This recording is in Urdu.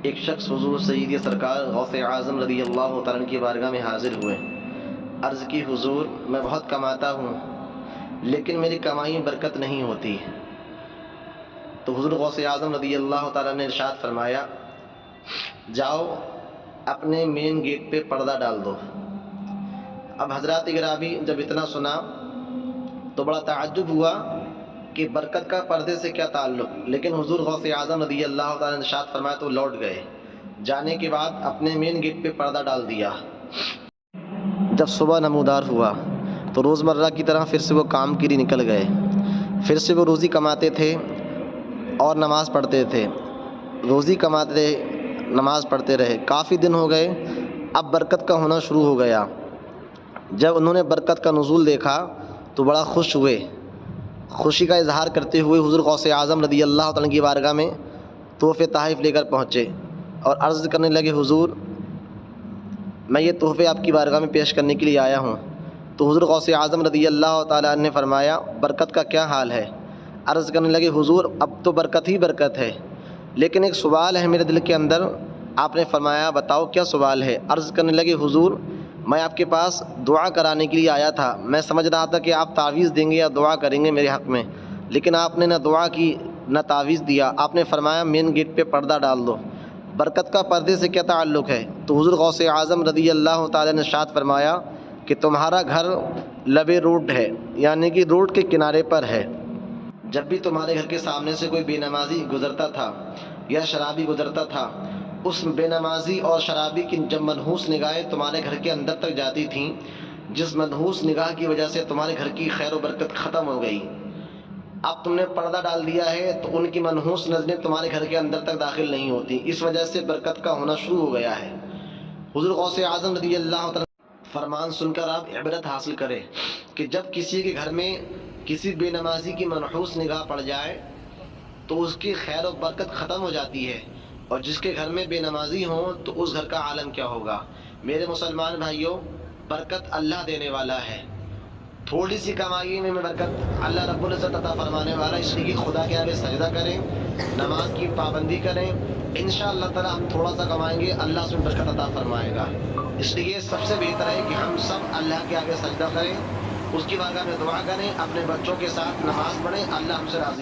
ایک شخص حضور سید سرکار غوث اعظم رضی اللہ تعالیٰ عنہ کی بارگاہ میں حاضر ہوئے. عرض کی حضور میں بہت کماتا ہوں لیکن میری کمائی میں برکت نہیں ہوتی. تو حضور غوث اعظم رضی اللہ تعالیٰ نے ارشاد فرمایا جاؤ اپنے مین گیٹ پہ پردہ ڈال دو. اب حضرات گرامی جب اتنا سنا تو بڑا تعجب ہوا کہ برکت کا پردے سے کیا تعلق، لیکن حضور غوث اعظم رضی اللہ تعالیٰ نے ارشاد فرمایا تو لوٹ گئے. جانے کے بعد اپنے مین گیٹ پہ پردہ ڈال دیا. جب صبح نمودار ہوا تو روزمرہ کی طرح پھر سے وہ کام کے لیے نکل گئے. پھر سے وہ روزی کماتے تھے اور نماز پڑھتے تھے، روزی کماتے رہے نماز پڑھتے رہے. کافی دن ہو گئے، اب برکت کا ہونا شروع ہو گیا. جب انہوں نے برکت کا نزول دیکھا تو بڑا خوش ہوئے. خوشی کا اظہار کرتے ہوئے حضور غوث اعظم رضی اللہ تعالیٰ کی بارگاہ میں تحفے تحائف لے کر پہنچے اور عرض کرنے لگے حضور میں یہ تحفے آپ کی بارگاہ میں پیش کرنے کے لیے آیا ہوں. تو حضور غوث اعظم رضی اللہ تعالیٰ نے فرمایا برکت کا کیا حال ہے؟ عرض کرنے لگے حضور اب تو برکت ہی برکت ہے، لیکن ایک سوال ہے میرے دل کے اندر. آپ نے فرمایا بتاؤ کیا سوال ہے؟ عرض کرنے لگے حضور میں آپ کے پاس دعا کرانے کے لیے آیا تھا. میں سمجھ رہا تھا کہ آپ تعویذ دیں گے یا دعا کریں گے میرے حق میں، لیکن آپ نے نہ دعا کی نہ تعویذ دیا. آپ نے فرمایا مین گیٹ پہ پردہ ڈال دو. برکت کا پردے سے کیا تعلق ہے؟ تو حضور غوث اعظم رضی اللہ تعالیٰ نے ارشاد فرمایا کہ تمہارا گھر لبے روڈ ہے، یعنی کہ روڈ کے کنارے پر ہے. جب بھی تمہارے گھر کے سامنے سے کوئی بے نمازی گزرتا تھا یا شرابی گزرتا تھا، اس بے نمازی اور شرابی کی جب منحوس نگاہیں تمہارے گھر کے اندر تک جاتی تھیں، جس منحوس نگاہ کی وجہ سے تمہارے گھر کی خیر و برکت ختم ہو گئی، اب تم نے پردہ ڈال دیا ہے تو ان کی منحوس نظریں تمہارے گھر کے اندر تک داخل نہیں ہوتی، اس وجہ سے برکت کا ہونا شروع ہو گیا ہے. حضور غوث اعظم رضی اللہ تعالیٰ فرمان سن کر آپ عبرت حاصل کریں کہ جب کسی کے گھر میں کسی بے نمازی کی منحوس نگاہ پڑ جائے تو اس کی خیر و برکت ختم ہو جاتی ہے، اور جس کے گھر میں بے نمازی ہوں تو اس گھر کا عالم کیا ہوگا. میرے مسلمان بھائیوں برکت اللہ دینے والا ہے. تھوڑی سی کمائی میں برکت اللہ رب العزت عطا فرمانے والا، اس لیے خدا کے آگے سجدہ کریں، نماز کی پابندی کریں. انشاءاللہ تعالی ہم تھوڑا سا کمائیں گے اللہ اس میں برکت عطا فرمائے گا. اس لیے سب سے بہتر ہے کہ ہم سب اللہ کے آگے سجدہ کریں، اس کی بارگاہ میں دعا کریں، اپنے بچوں کے ساتھ نماز پڑھیں. اللہ ہم سے راضی